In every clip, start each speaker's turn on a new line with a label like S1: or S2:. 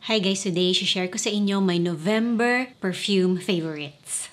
S1: Hi guys, today share ko sa inyo my November perfume favorites.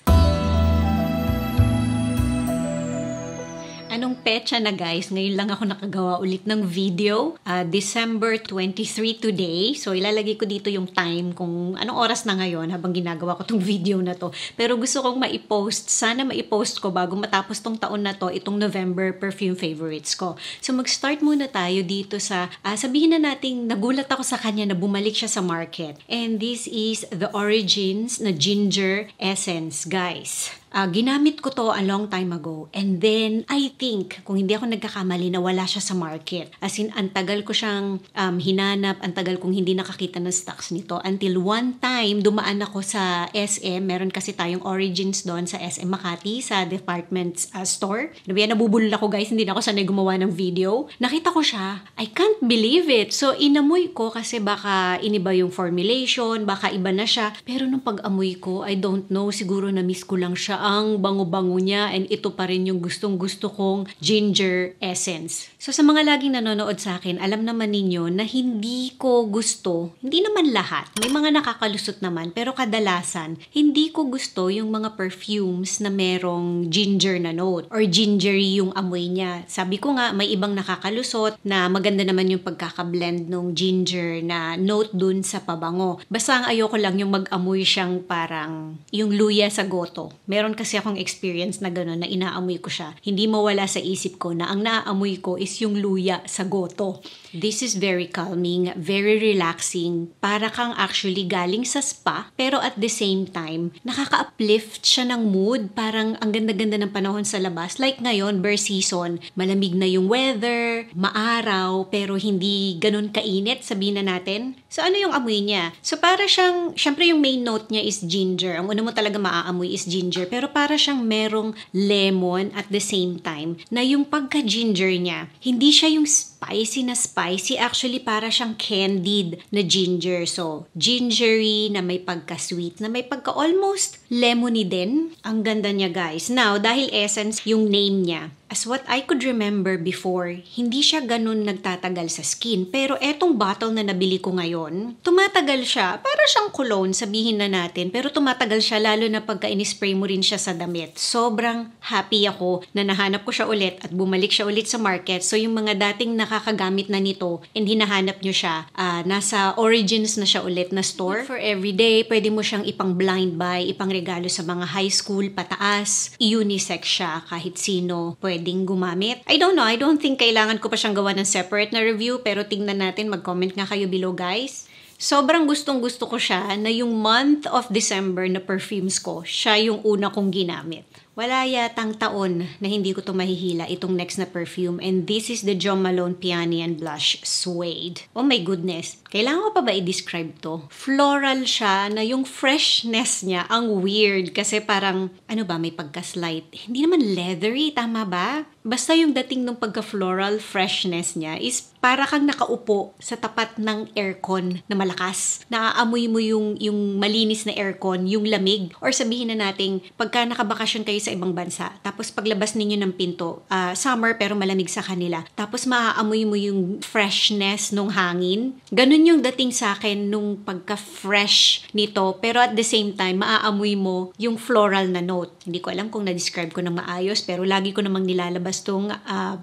S1: Anong petsa na guys? Ngayon lang ako nakagawa ulit ng video. December 23 today. So ilalagay ko dito yung time kung anong oras na ngayon habang ginagawa ko tong video na to. Pero gusto kong maipost. Sana maipost ko bago matapos tong taon na to, itong November perfume favorites ko. So mag-start muna tayo dito sa, sabihin na nating nagulat ako sa kanya na bumalik siya sa market. And this is the Origins na Ginger Essence guys. Ginamit ko to a long time ago. And then, I think, kung hindi ako nagkakamali, na wala siya sa market. As in, ang tagal ko siyang hinanap, ang tagal kong hindi nakakita ng stocks nito. Until one time, dumaan ako sa SM. Meron kasi tayong Origins doon sa SM Makati, sa department store. Nabubulol ako guys, hindi na ako sanay gumawa ng video. Nakita ko siya, I can't believe it. So, inamoy ko kasi baka iniba yung formulation, baka iba na siya. Pero nung pag-amoy ko, I don't know, siguro na-miss ko lang siya ang bango-bango niya, and ito pa rin yung gustong-gusto kong ginger essence. So sa mga laging nanonood sa akin, alam naman ninyo na hindi ko gusto, hindi naman lahat, may mga nakakalusot naman, pero kadalasan, hindi ko gusto yung mga perfumes na merong ginger na note or gingery yung amoy niya. Sabi ko nga, may ibang nakakalusot na maganda naman yung pagkakablend ng ginger na note dun sa pabango. Basta ang ayoko lang yung mag-amoy siyang parang yung luya sa goto. Meron kasi akong experience na gano'n na inaamoy ko siya. Hindi mawala sa isip ko na ang naaamoy ko is yung luya sa goto. This is very calming, very relaxing. Para kang actually galing sa spa, pero at the same time, nakaka-uplift siya ng mood. Parang ang ganda-ganda ng panahon sa labas. Like ngayon, bear season, malamig na yung weather, maaraw, pero hindi ganun kainit, sabihin na natin. So ano yung amoy niya? So para siyang, syempre yung main note niya is ginger. Ang una mo talaga maaamoy is ginger. Pero para siyang merong lemon at the same time na yung pagka-ginger niya, hindi siya yung spicy na spicy. Actually, para siyang candied na ginger. So, gingery na may pagka-sweet, na may pagka-almost lemony din. Ang ganda niya guys. Now, dahil essence yung name niya, as what I could remember before, hindi siya ganun nagtatagal sa skin. Pero etong bottle na nabili ko ngayon, tumatagal siya. Para siyang cologne, sabihin na natin. Pero tumatagal siya lalo na pagka in-spray mo rin siya sa damit. Sobrang happy ako na nahanap ko siya ulit at bumalik siya ulit sa market. So yung mga dating nakakagamit na nito and hinahanap nyo siya, nasa Origins na siya ulit na store. For everyday, pwede mo siyang ipang blind buy, ipang regalo sa mga high school, pataas. Unisex siya, kahit sino pwedeng gumamit. I don't know, I don't think kailangan ko pa siyang gawa ng separate na review, pero tingnan natin, mag-comment nga kayo below guys. Sobrang gustong-gusto ko siya na yung month of December na perfumes ko, siya yung una kong ginamit. Wala yatang taon na hindi ko to mahihila, itong next na perfume. And this is the Jo Malone Peony and Blush Suede. Oh my goodness. Kailangan ko pa ba i-describe to? Floral siya na yung freshness niya. Ang weird kasi parang, ano ba, may pagka-slight. Hindi naman leathery, tama ba? Basta yung dating ng pagka-floral freshness niya is para kang nakaupo sa tapat ng aircon na malakas. Naaamoy mo yung malinis na aircon, yung lamig. Or sabihin na nating, pagka nakabakasyon kayo sa ibang bansa, tapos paglabas ninyo ng pinto, summer pero malamig sa kanila, tapos maaamoy mo yung freshness nung hangin. Ganun yung dating sa akin nung pagka-fresh nito, pero at the same time, maaamoy mo yung floral na note. Hindi ko alam kung na-describe ko ng maayos, pero lagi ko namang nilalabas tong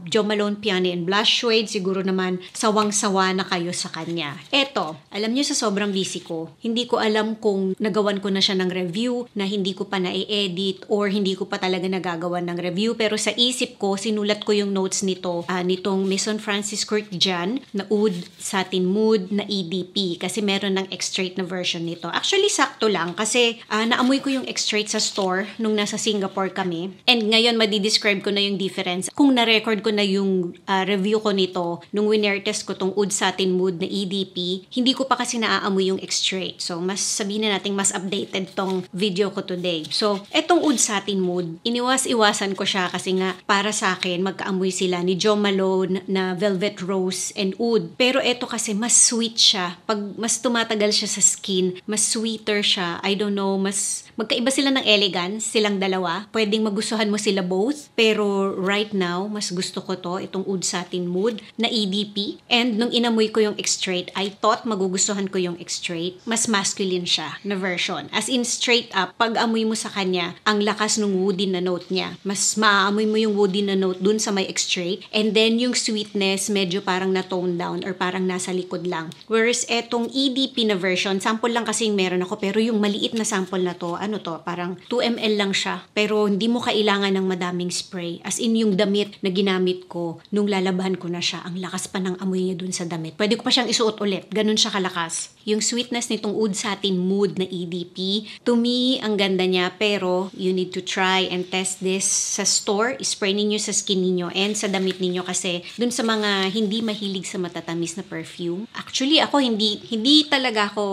S1: Jo Malone Peony and Blush Suede. Siguro naman sawang-sawa na kayo sa kanya. Eto, alam nyo sa sobrang busy ko, hindi ko alam kung nagawan ko na siya ng review, na hindi ko pa na-edit, or hindi ko pa talaga nagagawa ng review. Pero sa isip ko, sinulat ko yung notes nito, nitong Maison Francis Kurkdjian na Oud Satin Mood na EDP. Kasi meron ng extrait na version nito. Actually, sakto lang kasi naamoy ko yung extrait sa store nung nasa Singapore kami. And ngayon, madi-describe ko na yung difference. Kung na-record ko na yung review ko nito, nung winner-test ko tong Oud Satin Mood na EDP, hindi ko pa kasi naaamoy yung extrait. So, mas sabihin na natin, mas updated tong video ko today. So, etong Oud Satin Mood, Mode. Iniwas-iwasan ko siya kasi nga para sa akin magkaamoy sila ni Jo Malone na Velvet Rose and Oud. Pero eto kasi mas sweet siya. Pag mas tumatagal siya sa skin, mas sweeter siya. I don't know, mas magkaiba sila ng elegance, silang dalawa. Pwedeng magustuhan mo sila both. Pero right now, mas gusto ko to, itong Oud Satin Mood na EDP. And nung inamoy ko yung X-Straight, I thought magugustuhan ko yung X-Straight. Mas masculine siya na version. As in straight up, pag amoy mo sa kanya, ang lakas ng woody na note niya. Mas maaamoy mo yung woody na note dun sa may X-Straight. And then yung sweetness, medyo parang na-tone down or parang nasa likod lang. Whereas etong EDP na version, sample lang kasi yung meron ako, pero yung maliit na sample na to, ano to, parang 2 ml lang siya. Pero hindi mo kailangan ng madaming spray. As in yung damit na ginamit ko, nung lalabahan ko na siya, ang lakas pa ng amoy niya dun sa damit. Pwede ko pa siyang isuot ulit. Ganun siya kalakas. Yung sweetness nitong Oud Satin Mood na EDP, to me, ang ganda niya, pero you need to try and test this sa store. Spray ninyo sa skin ninyo and sa damit ninyo kasi dun sa mga hindi mahilig sa matatamis na perfume. Actually, ako hindi talaga ako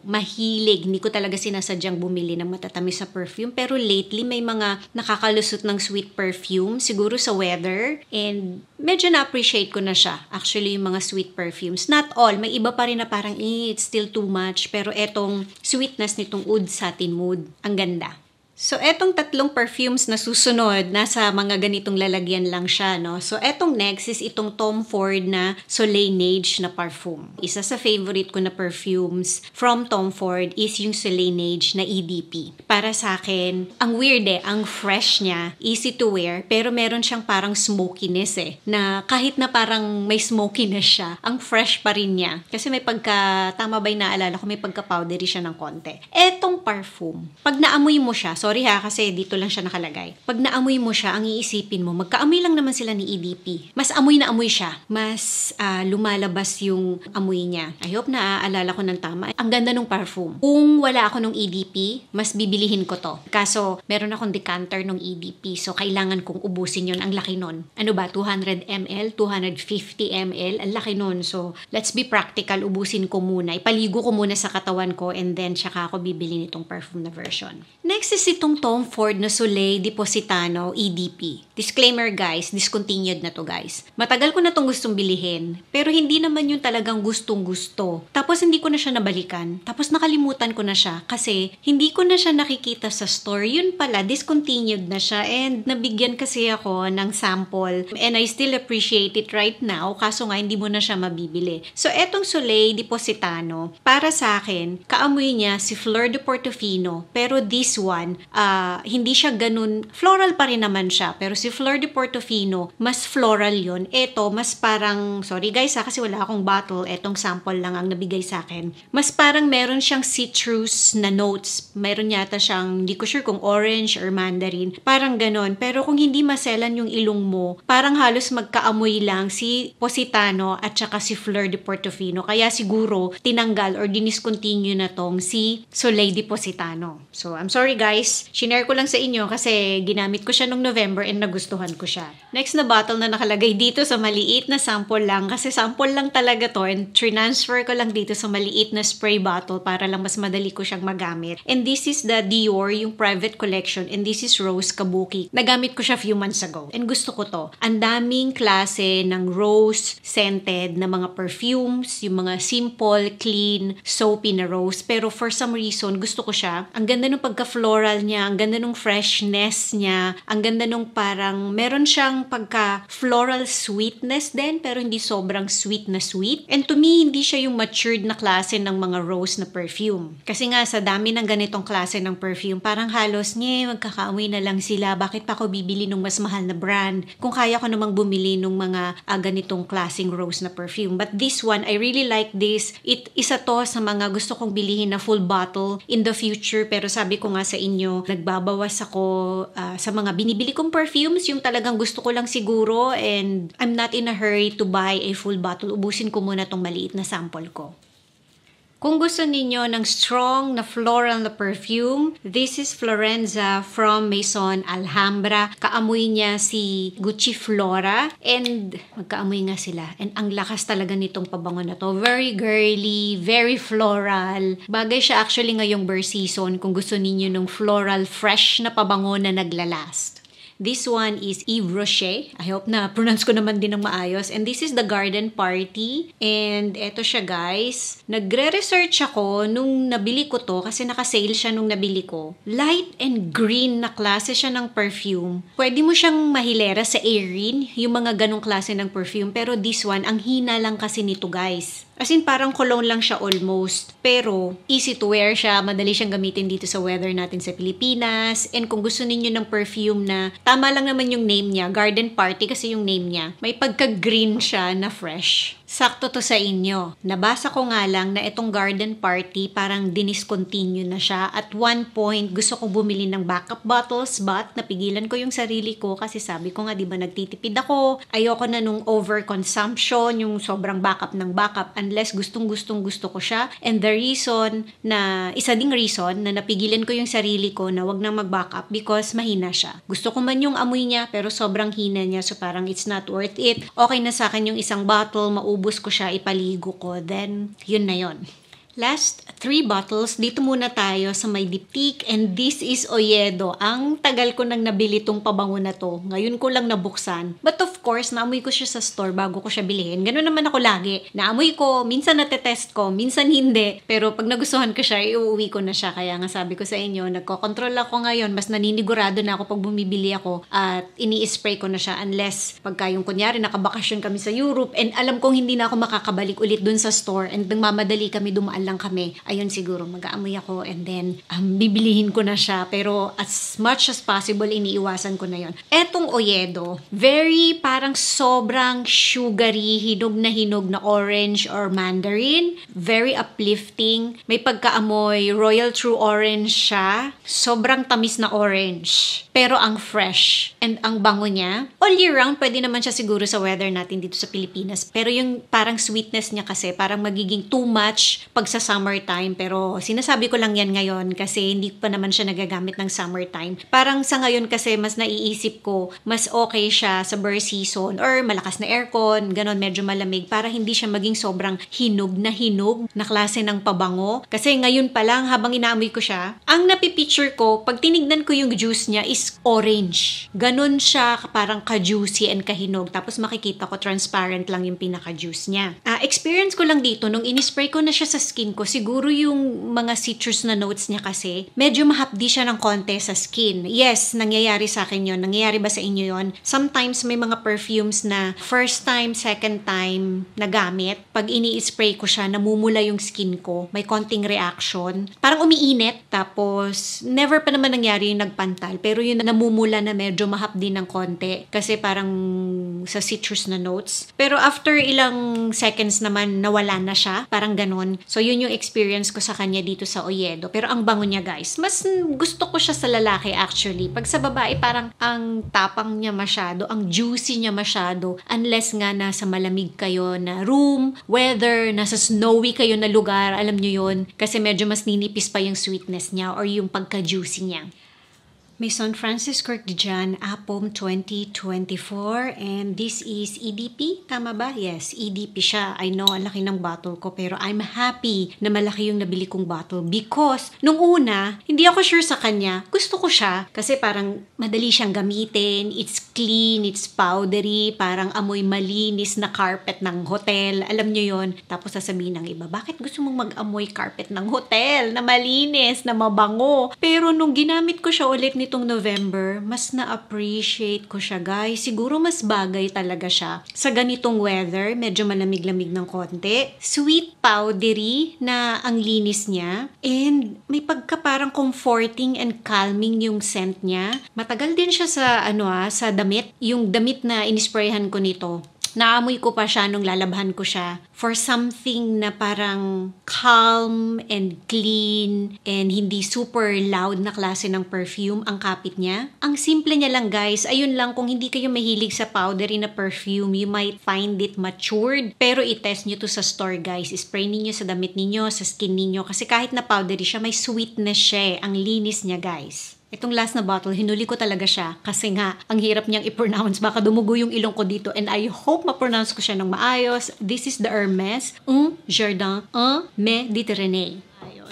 S1: mahilig. Hindi ko talaga sinasadyang bumili ng matatamis na perfume. Pero lately, may mga nakakalusot ng sweet perfume. Siguro sa weather. And medyo na-appreciate ko na siya. Actually, yung mga sweet perfumes. Not all. May iba pa rin na parang, it's still too much. Pero etong sweetness nitong Oud Satin Mood, ang ganda. So, etong tatlong perfumes na susunod, nasa mga ganitong lalagyan lang siya, no? So, etong next is itong Tom Ford na Soleil-Neige na parfum. Isa sa favorite ko na perfumes from Tom Ford is yung Soleil-Neige na EDP. Para sa akin, ang weird ang fresh niya, easy to wear, pero meron siyang parang smokiness na kahit na parang may smokiness siya, ang fresh pa rin niya. Kasi may tama ba yung naalala ko, may pagka-powdery siya ng konti. Etong parfum, pag naamoy mo siya, sorry kasi dito lang siya nakalagay. Pag naamoy mo siya, ang iisipin mo, magkaamoy lang naman sila ni EDP. Mas amoy na amoy siya. Mas lumalabas yung amoy niya. I hope na aalala ko ng tama. Ang ganda ng parfum. Kung wala ako ng EDP, mas bibilihin ko to. Kaso, meron akong decanter ng EDP. So, kailangan kong ubusin yun. Ang laki nun. Ano ba? 200 ml? 250 ml? Ang laki nun. So, let's be practical. Ubusin ko muna. Ipaligo ko muna sa katawan ko and then tsaka ako bibili nitong perfume na version. Next is itong Tom Ford na Soleil Depositano EDP. Disclaimer guys, discontinued na to guys. Matagal ko na tong gustong bilihin, pero hindi naman yung talagang gustong-gusto. Tapos hindi ko na siya nabalikan. Tapos nakalimutan ko na siya kasi hindi ko na siya nakikita sa store. Yun pala, discontinued na siya and nabigyan kasi ako ng sample and I still appreciate it right now kaso nga hindi mo na siya mabibili. So etong Soleil Depositano, para sa akin, kaamoy niya si Fleur de Portofino pero this one, hindi siya ganun, floral pa rin naman siya, pero si Fleur de Portofino, mas floral yun. Ito, mas parang, sorry guys kasi wala akong bottle, etong sample lang ang nabigay sa akin. Mas parang meron siyang citrus na notes, meron yata siyang, hindi ko sure kung orange or mandarin, parang ganun. Pero kung hindi maselan yung ilong mo, parang halos magkaamoy lang si Positano at saka si Fleur de Portofino. Kaya siguro, tinanggal or diniscontinue na tong si Soleil Depositano. So, I'm sorry guys, shinare ko lang sa inyo kasi ginamit ko siya nung November and nagustuhan ko siya. Next na bottle na nakalagay dito sa maliit na sample lang kasi sample lang talaga to and transfer ko lang dito sa maliit na spray bottle para lang mas madali ko siyang magamit. And this is the Dior, yung private collection, and this is Rose Kabuki. Nagamit ko siya few months ago and gusto ko to. Ang daming klase ng rose scented na mga perfumes, yung mga simple, clean, soapy na rose, pero for some reason gusto ko siya. Ang ganda ng pagka-floral niya, ang ganda ng freshness niya, ang ganda nung parang meron siyang pagka-floral sweetness din pero hindi sobrang sweet na sweet. And to me, hindi siya yung matured na klase ng mga rose na perfume. Kasi nga sa dami ng ganitong klase ng perfume, parang halos magkakaamoy na lang sila. Bakit pa ako bibili ng mas mahal na brand? Kung kaya ko namang bumili ng mga ganitong klaseng rose na perfume. But this one, I really like this. Isa to sa mga gusto kong bilihin na full bottle in the future pero sabi ko nga sa inyo, nagbabawas ako sa mga binibili kong perfumes, yung talagang gusto ko lang siguro and I'm not in a hurry to buy a full bottle. Ubusin ko muna tong maliit na sample ko. Kung gusto ninyo ng strong na floral na perfume, this is Florenza from Maison Alhambra. Kaamoy niya si Gucci Flora and magkaamoy nga sila. And ang lakas talaga nitong pabango na to. Very girly, very floral. Bagay siya actually ngayong burr season kung gusto ninyo ng floral fresh na pabango na naglalast. This one is Yves Rocher. I hope na pronounce ko naman din ng maayos. And this is the Garden Party. And eto siya guys. Nagre-research ako nung nabili ko to kasi naka-sale siya nung nabili ko. Light and green na klase siya ng perfume. Pwede mo siyang mahilera sa Erin, yung mga ganong klase ng perfume. Pero this one, ang hina lang kasi nito guys. As in, parang cologne lang siya almost. Pero, easy to wear siya. Madali siyang gamitin dito sa weather natin sa Pilipinas. And kung gusto ninyo ng perfume na, tama lang naman yung name niya, Garden Party kasi yung name niya. May pagka-green siya na fresh. Sakto to sa inyo. Nabasa ko nga lang na itong Garden Party parang diniscontinue na siya. At one point, gusto ko bumili ng backup bottles but napigilan ko yung sarili ko kasi sabi ko nga, di ba nagtitipid ako. Ayoko na nung overconsumption, yung sobrang backup ng backup unless gusto ko siya. And the reason na, isa ding reason na napigilan ko yung sarili ko na wag nang mag-backup because mahina siya. Gusto ko man yung amoy niya pero sobrang hina niya so parang it's not worth it. Okay na sa akin yung isang bottle, maubos ko siya, ipaligo ko, then yun na yun. Last 3 bottles, dito muna tayo sa may diptyque and this is Oyedo. Ang tagal ko nang nabili tong pabango na to. Ngayon ko lang nabuksan. But of course, naamoy ko siya sa store bago ko siya bilhin. Ganun naman ako lagi. Naamoy ko, minsan natetest ko, minsan hindi. Pero pag nagustuhan ko siya, iuwi ko na siya. Kaya nga sabi ko sa inyo, nagko-control ako ngayon. Mas naninigurado na ako pag bumibili ako at ini-spray ko na siya unless pagka yung kunyari nakabakasyon kami sa Europe and alam kong hindi na ako makakabalik ulit dun sa store and nagmamadali kami dumaan lang kami, ayun siguro mag-aamoy ako and then bibilihin ko na siya pero as much as possible iniiwasan ko na yon. Etong Oyedo, very parang sobrang sugary, hinog na orange or mandarin, very uplifting, may pagkaamoy royal true orange siya, sobrang tamis na orange pero ang fresh and ang bango niya. All year round pwede naman siya siguro sa weather natin dito sa Pilipinas pero yung parang sweetness niya kasi parang magiging too much pag sa summertime pero sinasabi ko lang yan ngayon kasi hindi pa naman siya nagagamit ng summertime. Parang sa ngayon kasi mas naiisip ko mas okay siya sa burr season or malakas na aircon, ganon medyo malamig para hindi siya maging sobrang hinog na klase ng pabango. Kasi ngayon pa lang habang inaamoy ko siya, ang napipicture ko pag tinignan ko yung juice niya is orange. Ganon siya parang ka-juicy and kahinog tapos makikita ko transparent lang yung pinaka-juice niya. Experience ko lang dito nung inispray ko na siya sa skin ko, siguro yung mga citrus na notes niya kasi, medyo mahapdi siya ng konti sa skin. Yes, nangyayari sa akin yun. Nangyayari ba sa inyo yun? Sometimes may mga perfumes na first time, second time na gamit, pag ini-spray ko siya, namumula yung skin ko. May konting reaction. Parang umiinit. Tapos, never pa naman nangyari yung nagpantal. Pero yun namumula na medyo mahapdi ng konti. Kasi parang sa citrus na notes. Pero after ilang seconds naman, nawala na siya. Parang ganon. So, yun yung experience ko sa kanya dito sa Oyedo. Pero ang bango niya guys, mas gusto ko siya sa lalaki actually. Pag sa babae, parang ang tapang niya masyado, ang juicy niya masyado. Unless nga nasa malamig kayo na room, weather, nasa snowy kayo na lugar, alam nyo yun. Kasi medyo mas ninipis pa yung sweetness niya or yung pagka-juicy niya. Maison Francis Kurkdjian Apom 2024 and this is EDP, tama ba? Yes, EDP siya. I know, ang laki ng bottle ko pero I'm happy na malaki yung nabili kong bottle because nung una, hindi ako sure sa kanya. Gusto ko siya kasi parang madali siyang gamitin, it's clean, it's powdery, parang amoy malinis na carpet ng hotel. Alam nyo yon. Tapos sasabihin ng iba, bakit gusto mong mag-amoy carpet ng hotel na malinis, na mabango? Pero nung ginamit ko siya ulit nitong November, mas na-appreciate ko siya guys. Siguro mas bagay talaga siya sa ganitong weather, medyo malamig-lamig ng konti. Sweet, powdery na ang linis niya. And may pagka parang comforting and calming yung scent niya. Matagal din siya sa sa damit. Yung damit na inisprayhan ko nito. Naamoy ko pa siya nung lalabhan ko siya for something na parang calm and clean and hindi super loud na klase ng perfume ang kapit niya. Ang simple niya lang guys, ayun lang, kung hindi kayo mahilig sa powdery na perfume, you might find it matured. Pero i-test nyo to sa store guys. Spray ninyo sa damit ninyo, sa skin ninyo. Kasi kahit na powdery siya, may sweetness siya. Ang linis niya guys. Itong last na bottle, hinuli ko talaga siya kasi nga, ang hirap niyang i-pronounce. Baka dumugo yung ilong ko dito and I hope ma-pronounce ko siya ng maayos. This is the Hermes Jardin Méditerranée.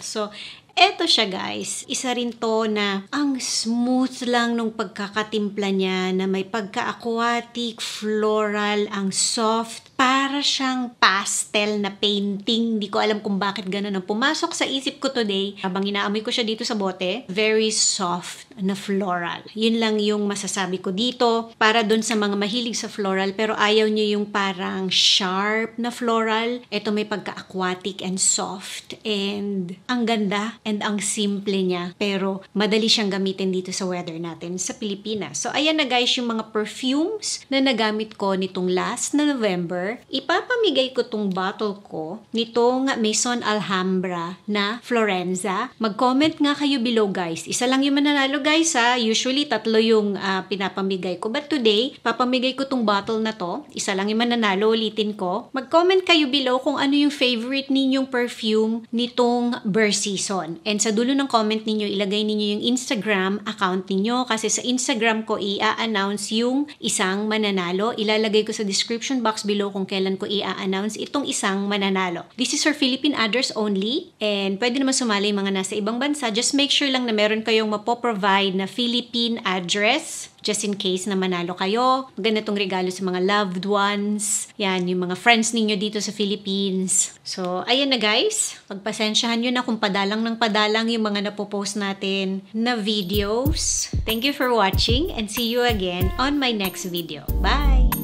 S1: So, eto siya guys, isa rin to na ang smooth lang nung pagkakatimpla niya na may pagka-aquatic, floral, ang soft, para siyang pastel na painting. Hindi ko alam kung bakit ganun ang pumasok sa isip ko today. Habang inaamoy ko siya dito sa bote, very soft na floral. Yun lang yung masasabi ko dito para dun sa mga mahilig sa floral pero ayaw nyo yung parang sharp na floral. Ito may pagka-aquatic and soft and ang ganda and ang simple niya pero madali siyang gamitin dito sa weather natin sa Pilipinas. So ayan na guys yung mga perfumes na nagamit ko nitong last na November. Ipapamigay ko tong bottle ko nitong Maison Alhambra na Florenza. Mag-comment nga kayo below guys. Isa lang yung mananalo guys ha. Usually tatlo yung pinapamigay ko. But today, papamigay ko tong bottle na to. Isa lang yung mananalo. Ulitin ko. Mag-comment kayo below kung ano yung favorite ninyong perfume nitong Burst Season. And sa dulo ng comment ninyo, ilagay ninyo yung Instagram account ninyo. Kasi sa Instagram ko, i-announce yung isang mananalo. Ilalagay ko sa description box below kung kailan ko i-announce itong isang mananalo. This is for Philippine address only. And pwede naman sumali mga nasa ibang bansa. Just make sure lang na meron kayong mapoprovide na Philippine address. Just in case na manalo kayo. Maganda tong regalo sa mga loved ones. Yan, yung mga friends ninyo dito sa Philippines. So, ayan na guys. Pagpasensyahan nyo na kung padalang ng padalang yung mga napopost natin na videos. Thank you for watching and see you again on my next video. Bye!